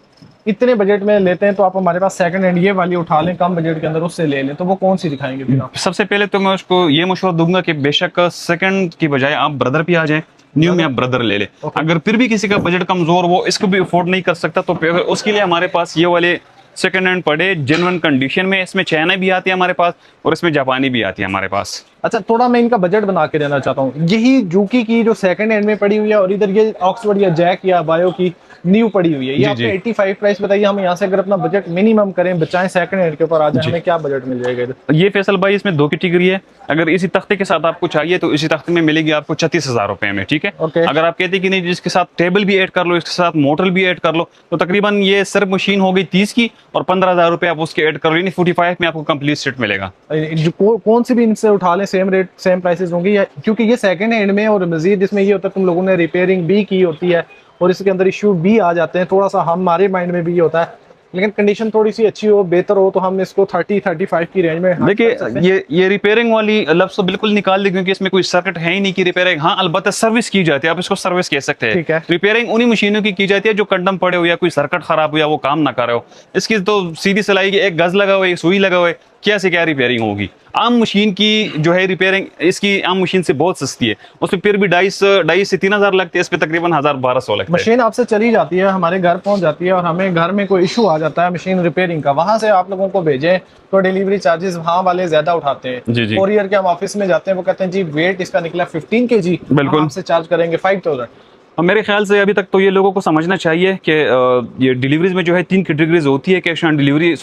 इतने बजट में लेते हैं, तो आप हमारे पास सेकंड हैंड ये वाली उठा लें, कम बजट के अंदर उससे ले लें, तो वो कौन सी दिखाएंगे फिर आप? सबसे पहले तो मैं उसको ये मशवरा दूंगा कि बेशक सेकंड की बजाय आप ब्रदर पे आ जाए, न्यू में आप ब्रदर ले ले। अगर फिर भी किसी का बजट कमजोर, वो इसको भी अफोर्ड नहीं कर सकता, तो फिर उसके लिए हमारे पास ये वाले सेकंड हैंड पड़े, जेन्युइन कंडीशन में। इसमें चाइना भी आती है हमारे पास और इसमें जापानी भी आती है हमारे पास। अच्छा, थोड़ा मैं इनका बजट बना के देना चाहता हूँ। यही जूकी की जो सेकंड हैंड में पड़ी हुई है, और इधर ये ऑक्सफोर्ड या जैक या बायो की न्यू पड़ी हुई है, ये आपने 85 प्राइस बताइए। हम यहाँ से अगर अपना बजट मिनिमम करें, बचाएं, सेकंड हैंड के ऊपर आ जाए, हमें क्या बजट मिल जाएगा इधर? ये फैसल भाई इसमें 2 कैटेगरी है। अगर इसी तख्ते के साथ आपको चाहिए तो इसी तख्ते में मिलेगी आपको 36,000 रुपए में, ठीक है। अगर आप कहते हैं कि नहीं जिसके साथ टेबल भी ऐड कर लो, इसके साथ मोटर भी ऐड कर लो, तो तकरीबन ये सिर्फ मशीन हो गई 30 की और 15,000 रुपए आप उसके ऐड कर लो, 45 में आपको कंप्लीट सेट मिलेगा। कौन सी भी इनसे उठा लें, सेम रेट सेम प्राइसेस होंगे या? क्योंकि ये सेकंड हैंड में, और मजीद इसमें ये होता है तुम लोगों ने रिपेयरिंग भी की होती है और इसके अंदर इश्यू भी आ जाते हैं, थोड़ा सा हमारे माइंड में भी ये होता है, लेकिन कंडीशन थोड़ी सी अच्छी हो, बेहतर हो, तो हम इसको 30-35 की रेंज में। देखिए, ये रिपेयरिंग वाली लफ्ज़ तो बिल्कुल निकाल दी, क्योंकि इसमें कोई सर्किट है ही नहीं कि रिपेयरिंग। हाँ, अलबत्ता सर्विस की जाती है, आप इसको सर्विस कह सकते हैं। रिपेयरिंग उन्हीं मशीनों की जाती है जो कंडम पड़े हो या कोई सर्किट खराब हो या वो काम ना कर रहे हो। इसकी तो सीधी सिलाई की, एक गज लगा हुआ है, सुई लगा हुआ है, क्या से क्या रिपेयरिंग होगी। आम मशीन की जो है रिपेयरिंग इसकी आम मशीन से बहुत सस्ती है, उसमें फिर भी 2,500 से 3,000 लगती है, इस पे तकरीबन 1,000-1,200 लगता है। मशीन आपसे चली जाती है, हमारे घर पहुंच जाती है, और हमें घर में कोई इशू आ जाता है मशीन रिपेयरिंग का, वहां से आप लोगों को भेजें तो डिलीवरी चार्जेस वहाँ वाले ज्यादा उठाते हैं। कोरियर के हम ऑफिस में जाते हैं, वो कहते हैं जी वेट इसका निकला 15 kg, बिल्कुल आपसे चार्ज करेंगे 5,000। मेरे ख्याल से अभी तक तो ये लोगों को समझना चाहिए कि ये डिलीवरीज में जो है 3 कैटेगरीज होती है। Cash on delivery,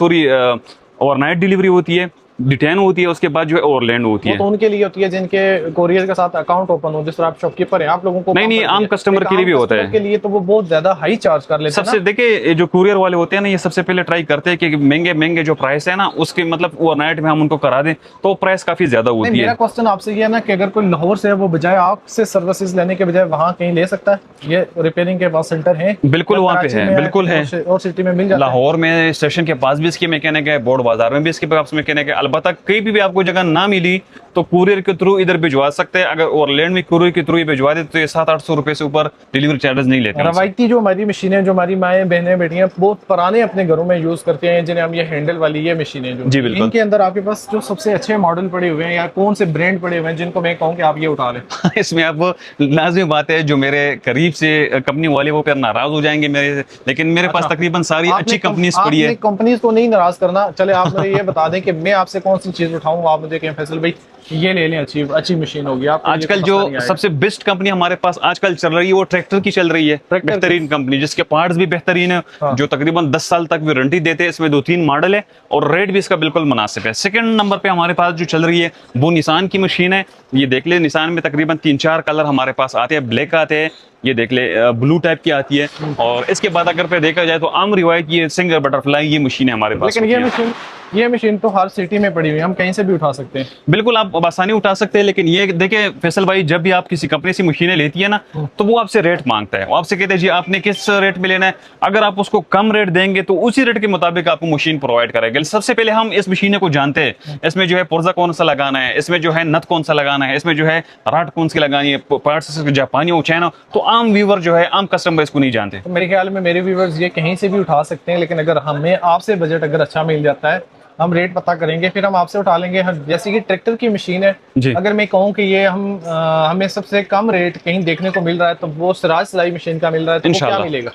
overnight delivery होती है, डिटेन होती है, उसके बाद जो है ओवरलैंड होती वो है। तो उनके लिए होती है जिनके कोरियर के साथ अकाउंट ओपन हो, जिस तरह आप शॉपकीपर हैं, आप लोगों को नहीं, आम कस्टमर के लिए भी होता है। के लिए तो वो बहुत ज्यादा हाई चार्ज कर लेते हैं सबसे ना। देखिए जो कुरियर वाले होते हैं ना, ये सबसे पहले ट्राई करते हैं कि महंगे महंगे जो प्राइस है ना उसके मतलब ओवरनाइट में हम उनको करा दें, तो प्राइस काफी ज्यादा नहीं, होती मेरा है। क्वेश्चन आपसे ये है ना कि अगर कोई लाहौर से है, वो बजाय आपसे सर्विसेज लेने के बजाय वहाँ कहीं ले सकता है? ये रिपेयरिंग के पास सेंटर है? बिल्कुल वहाँ पे है, बिल्कुल है। और सिटी में मिल जाता है? लाहौर में स्टेशन के पास भी इसकी मैकेनिक है, बोर्ड बाजार में भी इसके पास मैकेनिक है। अलबत्ता कहीं भी आपको जगह ना मिली तो कुरियर के थ्रू इधर भिजवा सकते हैं। अगर ओवरलैंड में कुरियर के थ्रू ही भिजवा दे तो ये 700-800 रुपए से ऊपर डिलीवरी चार्जेस नहीं लेते हैं। रवायती जो हमारी मशीनें, जो हमारी माएँ बहनें बेटियां बहुत पुराने अपने घरों में यूज करते हैं, जिन्हें हम ये हैंडल वाली ये मशीनें जो, जी बिल्कुल। इनके अंदर आपके पास जो सबसे अच्छे मॉडल पड़े हुए हैं या कौन से ब्रांड पड़े हुए हैं जिनको मैं कहूँ कि आप ये उठा लें? इसमें आप लाजमी बात है, जो मेरे करीब से कंपनी वाले वो फिर नाराज हो जाएंगे मेरे, लेकिन मेरे पास तकरीबन सारी अच्छी कंपनीज पड़ी है। कंपनीज को नहीं नाराज करना, चले आप मुझे ये बता दें कि मैं आपसे कौन सी चीज उठाऊं, आप मुझे कहें फैसल भाई ये ले लें, अच्छी अच्छी मशीन होगी। आप आजकल जो सबसे बेस्ट कंपनी हमारे पास आजकल चल रही है वो ट्रैक्टर की चल रही है, बेहतरीन कंपनी जिसके पार्ट्स भी बेहतरीन है। हाँ। जो तकरीबन 10 साल तक वारंटी देते हैं। इसमें 2-3 मॉडल है और रेट भी इसका बिल्कुल मुनासिब है। सेकंड नंबर पे हमारे पास जो चल रही है वो निसान की मशीन है। ये देख ले, निसान में तकरीबन 3-4 कलर हमारे पास आते हैं, ब्लैक आते हैं, ये देख ले ब्लू टाइप की आती है। और इसके बाद अगर पे देखा जाए तो आम रिवायत ये सिंगल बटरफ्लाई ये मशीन है हमारे पास। लेकिन ये मशीन तो हर सिटी में पड़ी हुई है, हम कहीं से भी उठा सकते हैं। बिल्कुल आप आसानी उठा सकते हैं, लेकिन ये देखिए फैसल भाई, जब भी आप किसी कंपनी से मशीनें लेती है ना तो वो आपसे रेट मांगता है। वो आपसे कहते हैं जी आपने किस रेट में लेना है। अगर आप उसको कम रेट देंगे तो उसी रेट के मुताबिक आपको मशीन प्रोवाइड करेंगे। सबसे पहले हम इस मशीन को जानते हैं, इसमें जो है पुर्जा कौन सा लगाना है, इसमें जो है नट कौन सा लगाना है, इसमें जो है राट कौन सी लगानी है, पार्ट्स जापानी हो चाइना। तो आम व्यूवर जो है, आम कस्टमर इसको नहीं जानते। तो मेरे ख्याल में मेरे व्यूवर्स ये कहीं से भी उठा सकते हैं, लेकिन अगर हमें आपसे बजट अगर अच्छा मिल जाता है, हम रेट पता करेंगे, फिर हम आपसे उठा लेंगे। जैसे कि ट्रैक्टर की मशीन है, अगर मैं कहूँ कि ये हमें सबसे कम रेट कहीं देखने को मिल रहा है तो वो सिराज सिलाई मशीन का मिल रहा है, तो वो क्या मिलेगा?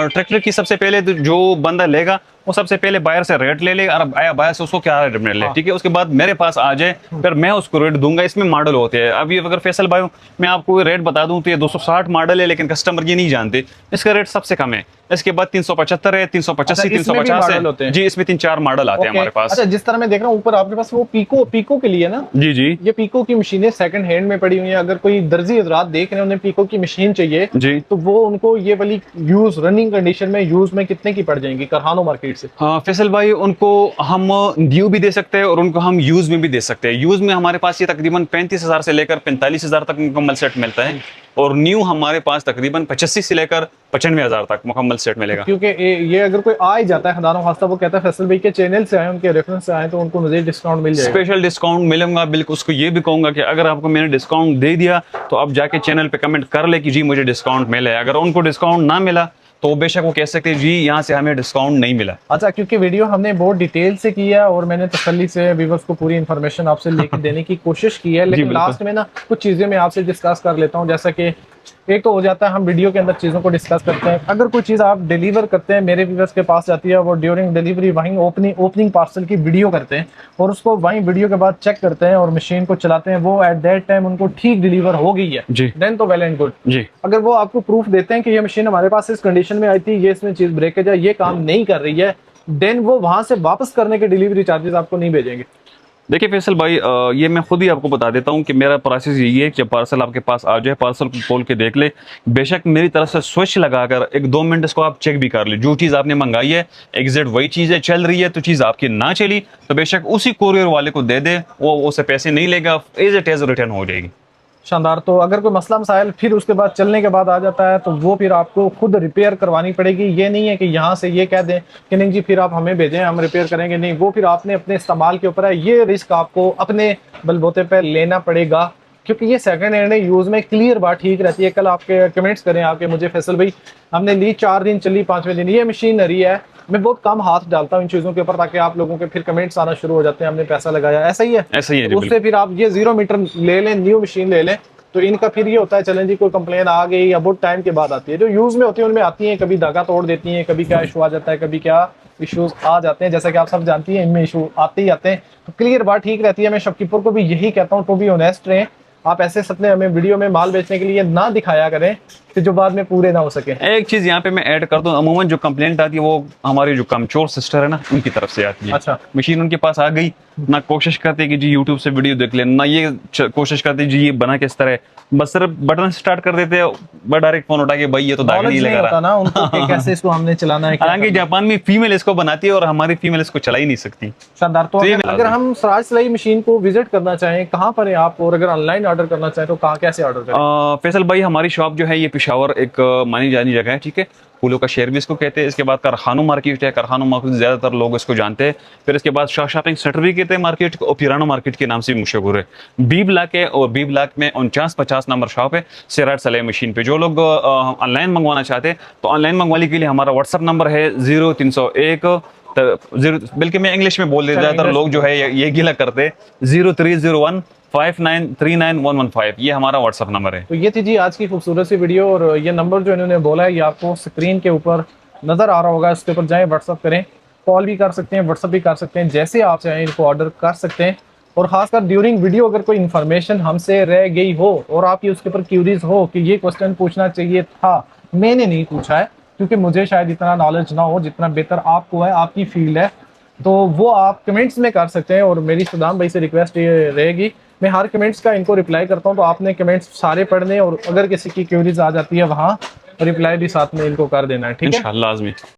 ट्रैक्टर की सबसे पहले जो बंदा लेगा वो सबसे पहले बायर से रेट ले लेगा, और आया बायर से उसको क्या रेट मिल ले, ठीक है। उसके बाद मेरे पास आ जाए, फिर मैं उसको रेट दूंगा। इसमें मॉडल होते हैं। अभी अगर फैसल भाई मैं आपको रेट बता दूं तो ये 260 मॉडल है, लेकिन कस्टमर ये नहीं जानते इसका रेट सबसे कम है। इसके बाद 375 है, 385, 350 है जी। इसमें 3-4 मॉडल आते हैं हमारे पास। अच्छा, जिस तरह मैं देख रहा हूँ ऊपर आपके पास वो पीको के लिए ना? जी जी, ये पीको की मशीनें सेकंड हैंड में पड़ी हुई है। अगर कोई दर्जी हजरात देख रहे हैं, उन्हें पीको की मशीन चाहिए जी, तो वो उनको ये वाली यूज रनिंग कंडीशन में यूज में कितने की पड़ जाएंगी करहानो मार्केट से? हाँ फैसल भाई, उनको हम न्यू भी दे सकते हैं और उनको हम यूज में भी दे सकते हैं। यूज में हमारे पास ये तकरीबन 35,000 से लेकर 45,000 तक मुकम्मल सेट मिलता है, और न्यू हमारे पास तकरीबन 85 से लेकर 95,000 तक मुकम्मल सेट मिलेगा। क्योंकि ये अगर कोई आ ही जाता है खुदा खास्ता, वो कहता है फैसल भाई के चैनल से आए, उनके रेफरेंस से आए, तो उनको मजीद डिस्काउंट मिल जाएगा। स्पेशल डिस्काउंट मिलेगा बिल्कुल। उसको ये भी कहूंगा कि अगर आपको मैंने डिस्काउंट दे दिया तो आप जाके चैनल पे कमेंट कर ले कि जी मुझे डिस्काउंट मिला है। अगर उनको डिस्काउंट ना मिला तो बेशक वो कह सकते हैं जी यहाँ से हमें डिस्काउंट नहीं मिला। अच्छा, क्योंकि वीडियो हमने बहुत डिटेल से किया और मैंने तसल्ली से व्यूअर्स को पूरी इन्फॉर्मेशन आपसे लेकर देने की कोशिश की है, लेकिन लास्ट में ना कुछ चीजें मैं आपसे डिस्कस कर लेता हूँ। जैसा कि एक तो हो जाता है हम वीडियो के अंदर चीज़ों को डिस्कस करते हैं, अगर कोई चीज़ आप डिलीवर करते हैं मेरे व्यूअर्स के पास जाती है, वो ड्यूरिंग डिलीवरी वहीं ओपनिंग पार्सल की वीडियो करते हैं और उसको वहीं वीडियो के बाद चेक करते हैं और मशीन को चलाते हैं, वो एट दैट टाइम उनको ठीक डिलीवर हो गई है जी, देन तो वेल एंड गुड जी। अगर वो आपको प्रूफ देते हैं कि ये मशीन हमारे पास इस कंडीशन में आई थी, ये इसमें चीज़ ब्रेकेज है, ये काम नहीं कर रही है, देन वो वहां से वापस करने के डिलीवरी चार्जेस आपको नहीं भेजेंगे। देखिए फैसल भाई, ये मैं खुद ही आपको बता देता हूँ कि मेरा प्रोसेस यही है कि जब पार्सल आपके पास आ जाए, पार्सल को खोल के देख ले, बेशक मेरी तरफ से स्विच लगाकर 1-2 मिनट इसको आप चेक भी कर ले, जो चीज़ आपने मंगाई है एग्जैक्ट वही चीज़ है, चल रही है, तो चीज़ आपकी ना चली तो बेशक उसी कोरियर वाले को दे दे, वो उसे पैसे नहीं लेगा, एज इट इज रिटर्न हो जाएगी। शानदार। तो अगर कोई मसला मसाइल फिर उसके बाद चलने के बाद आ जाता है तो वो फिर आपको खुद रिपेयर करवानी पड़ेगी। ये नहीं है कि यहाँ से ये कह दें कि नहीं जी फिर आप हमें भेजें हम रिपेयर करेंगे, नहीं, वो फिर आपने अपने इस्तेमाल के ऊपर है, ये रिस्क आपको अपने बलबूते पर लेना पड़ेगा, क्योंकि ये सेकंड हैंड यूज़ में क्लियर बात ठीक रहती है। कल आपके कमेंट्स करें आपके मुझे फैसल भाई हमने ली 4 दिन चली 5वें दिन ये मशीनरी है, मैं बहुत कम हाथ डालता हूँ इन चीज़ों के ऊपर ताकि आप लोगों के फिर कमेंट्स आना शुरू हो जाते हैं हमने पैसा लगाया, ऐसा ही है, ऐसा ही है। उससे फिर आप ये 0 मीटर ले लें, न्यू मशीन ले लें, तो इनका फिर ये होता है चलें जी कोई कंप्लेन आ गई या बहुत टाइम के बाद आती है, जो यूज़ में होती है उनमें आती हैं, कभी धागा तोड़ देती हैं, कभी क्या इशू आ जाता है, कभी क्या इश्यूज आ जाते हैं, जैसा कि आप सब जानती हैं इनमें इशू आते ही आते हैं। तो क्लियर बात ठीक रहती है। मैं शॉपकीपर को भी यही कहता हूँ, तो भी ऑनेस्ट रहें, आप ऐसे सपने हमें वीडियो में माल बेचने के लिए ना दिखाया करें कि जो बाद में पूरे ना हो सके। एक चीज यहाँ पे मैं ऐड कर दूं, अमूमन जो कंप्लेंट आती है वो हमारी जो कमचोर सिस्टर है ना, उनकी तरफ से आती है। अच्छा। मशीन उनके पास आ गई ना, कोशिश करते हैं कि जी यूट्यूब से वीडियो देख ले, ना ये कोशिश करते हैं जी ये बना किस तरह, बस सिर्फ बटन स्टार्ट कर देते हैं, बस डायरेक्ट फोन उठा के भाई ये तो धागा नहीं नॉलेज लगा होता रहा ना उनको कि कैसे इसको हमने चलाना है, क्या हालांकि करना है। जापान में फीमेल इसको बनाती है और हमारी फीमेल इसको चला ही नहीं सकती। शानदार। तो ये अगर हम स्वराज सिलाई मशीन को विजिट करना चाहें, कहाँ पर है आप, और अगर ऑनलाइन ऑर्डर करना चाहें तो कहाँ कैसे ऑर्डर करें? फैसल भाई, हमारी शॉप जो है ये पेशावर एक मानी जानी जगह है, ठीक है, फूलों का शहर भी इसको कहते हैं। इसके बाद कारखानों मार्केट है, कारखानों मार्केट ज्यादातर लोग इसको जानते हैं। फिर इसके बाद शाह शॉपिंग सेंटर भी कहते हैं मार्केट को, और पिरानो मार्केट के नाम से भी मशहूर है। बी ब्लॉक है, और बी ब्लॉक में 4950 नंबर शॉप है सिराज सिलाई मशीन पे। जो लोग ऑनलाइन मंगवाना चाहते हैं तो ऑनलाइन मंगवाने के लिए हमारा व्हाट्सअप नंबर है 0301 बल्कि मैं इंग्लिश में बोल देता, ज्यादातर लोग जो है ये गिला करते हैं, 0301 5939 ये हमारा व्हाट्सअप नंबर है। तो ये थी जी आज की खूबसूरत सी वीडियो, और ये नंबर जो इन्होंने बोला है ये आपको स्क्रीन के ऊपर नजर आ रहा होगा, इसके ऊपर जाएं, व्हाट्सअप करें, कॉल भी कर सकते हैं, व्हाट्सअप भी कर सकते हैं, जैसे आप चाहें इनको ऑर्डर कर सकते हैं। और खासकर ड्यूरिंग वीडियो अगर कोई इन्फॉर्मेशन हमसे रह गई हो और आपकी उसके ऊपर क्यूरीज हो कि ये क्वेश्चन पूछना चाहिए था, मैंने नहीं पूछा है, क्योंकि मुझे शायद इतना नॉलेज ना हो जितना बेहतर आपको है, आपकी फील्ड है, तो वो आप कमेंट्स में कर सकते हैं। और मेरी सदाम भाई से रिक्वेस्ट ये रहेगी, मैं हर कमेंट्स का इनको रिप्लाई करता हूँ, तो आपने कमेंट्स सारे पढ़ने, और अगर किसी की क्यूरीज आ जाती है वहाँ रिप्लाई भी साथ में इनको कर देना है, ठीक है? इंशाअल्लाह लाज़मी।